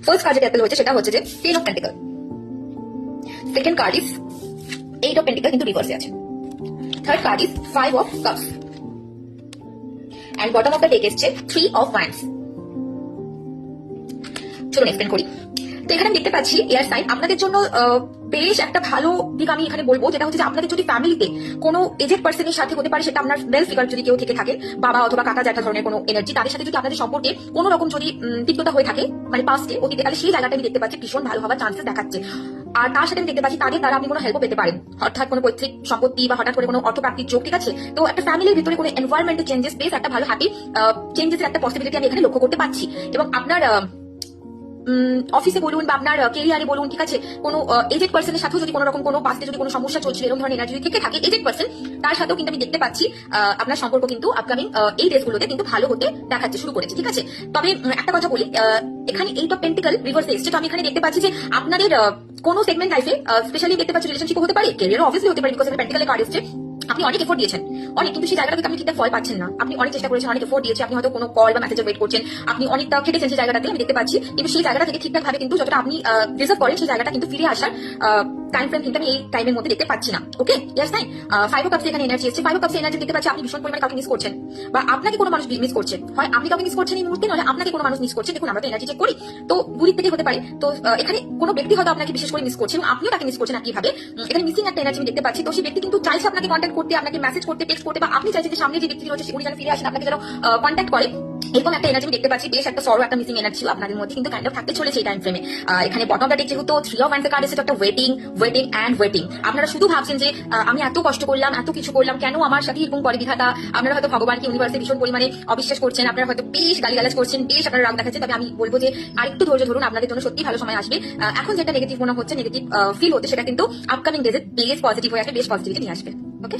First card যেটা Apple হচ্ছে সেটা হচ্ছে যে 10 of pentacle. Second card is 8 of pentacle কিন্তু রিভার্সে আছে। Third card is 5 of cups and bottom of the deck এসছে 3 অফ ওয়ান্ডস। চলুন এক্সপ্লেন করি। তো এখানে দেখতে পাচ্ছি এয়ার সাইন আপনাদের জন্য বেশ একটা ভালো দিক আমি এখানে বলবো, যেটা হচ্ছে যে আপনাদের যদি ফ্যামিলিতে কোনো এজেড পার্সনের সাথে হতে পারে, সেটা আপনার মেল ফিগার যদি কেউ থেকে থাকে, বাবা অথবা কাকা জ্যাঠা ধরনের কোনো এনার্জি, তাদের সাথে যদি আপনাদের সম্পর্কে কোনো রকম যদি তিক্ততা হয়ে থাকে মানে পাস্টে অতীতে, তাহলে সেই জায়গাটা আমি দেখতে পাচ্ছি ভীষণ ভালো হওয়ার চান্সেস দেখাচ্ছে। আর তার সাথে আমি দেখতে পাচ্ছি তাদের দ্বারা আপনি কোনো হেল্পও পেতে পারেন, অর্থাৎ কোনো পৈতৃক সম্পত্তি বা হঠাৎ করে কোনো অর্থপ্রাপ্তির যোগ, ঠিক আছে। তো একটা ফ্যামিলির ভিতরে কোনো এনভায়রনমেন্টের চেঞ্জেস, বেশ একটা ভালো হ্যাপি চেঞ্জেসের একটা পসিবিলিটি আমি এখানে লক্ষ্য করতে পারছি। এবং আপনার অফিসে বলুন বা আপনার কেরিয়ারে বলুন, ঠিক আছে, কোনো এজেড পার্সনের সাথেও যদি কোনো রকম কোনো পাস্টে যদি কোনো সমস্যা চলছিল, এরকম ধরনের এনার্জি থেকে থাকে এজেড পার্সন, তার সাথেও কিন্তু আমি দেখতে পাচ্ছি আপনার সম্পর্ক কিন্তু আপকামিং এই ডেজগুলোতে কিন্তু ভালো হতে দেখাচ্ছে, শুরু করেছে, ঠিক আছে। তবে একটা কথা বলি, এখানে 8 অফ পেন্টিকল রিভার্সে এসছে, তো আমি এখানে দেখতে পাচ্ছি যে আপনাদের কোনো সেগমেন্ট লাইফে স্পেশালি দেখতে পাচ্ছি রিলেশনশিপ হতে পারে, কেরিয়ার অবভিয়াসলি হতে পারে, বিকজ এখানে পেন্টিকলের কার্ড এসছে। আপনি অনেক এফোর্ট দিয়েছেন, অনেক, কিন্তু সেই জায়গাটা থেকে আপনি ঠিকঠাক ফল পাচ্ছেন না। আপনি অনেক চেষ্টা করেছেন, অনেক এফোর্ট দিয়েছেন, আপনি হয়তো কোনো কল বা মেসেজে ওয়েট করছেন, আপনি অনেকটা খেটেছেন সেই জায়গাটাতে, আমি দেখতে পাচ্ছি, কিন্তু সেই জায়গাটা থেকে ঠিকঠাক ভাবে কিন্তু যতটা আপনি ডিজার্ভ করেন সেই জায়গাটা কিন্তু ফিরে আসার টাইম ফ্রেম কিন্তু আমি এই টাইমের মধ্যে দেখতে পাচ্ছি না। ওকে, ইয়েস নাইন 5 অফ কাপস এখানে এনার্জি এসেছে। 5 অফ কাপস এনার্জি দেখতে পাচ্ছি আপনি ভীষণ পরিমাণে কাউকে মিস করছেন, বা আপনাকে কোনো মানুষ মিস করছে, হয় আপনি কাউকে মিস করছেন এই মুহূর্তে, নয় আপনাকে কোনো মানুষ মিস করছে। দেখুন, আমরা তো এনার্জি চেক করি, তো দুদিক থেকে হতে পারে। তো এখানে কোনো ব্যক্তি হয়তো আপনাকে বিশেষ করে মিস করছে এবং আপনিও তাকে মিস করছেন একইভাবে। এখানে মিসিং একটা এনার্জি আমি দেখতে পাচ্ছি। তো সেই ব্যক্তি কিন্তু চাইছে আপনাকে কন্ট্যাক্ট করতে, আপনাকে মেসেজ করতে, টেক্সট করতে, বা আপনি চাইছেন যে সামনে যে ব্যক্তি রয়েছে উনি যেন ফিরে আসেন, আপনাকে যেন কন্ট্যাক্ট করে, এরকম একটা এনার্জি দেখতে পাচ্ছি। বেশ একটা সরো একটা মিসিং এনার্জি আপনাদের মধ্যে কিন্তু কাইন্ড অফ থাকতে চলেছে এই টাইম ফ্রেমে। এখানে বটম দ্য ডেক যেহেতু 3 অফ ওয়ান্ডস কার্ড এসেছে, একটা ওয়েটিং ওয়েটিং এন্ড ওয়েটিং। আপনারা শুধু ভাবছেন যে আমি এত কষ্ট করলাম, এত কিছু করলাম, কেন আমার সাথে এরকম করে বিধাতা। আপনারা হয়তো ভগবানকে, ইউনিভার্সে ভীষণ পরিমাণে অবিশ্বাস করছেন, আপনারা হয়তো বেশ গালিগালাজ করছেন, বেশ আপনারা রাগ দেখাচ্ছেন। তবে আমি বলবো যে আরেকটু ধৈর্য ধরুন, আপনাদের জন্য সত্যি ভালো সময় আসবে। এখন যেটা নেগেটিভ মনে হচ্ছে, নেগেটিভ ফিল হচ্ছে, সেটা কিন্তু আপকামিং ডেজে বেশ পজিটিভ হয়ে আসবে, বেশ পজিটিভিটি নিয়ে আসবে। ওকে।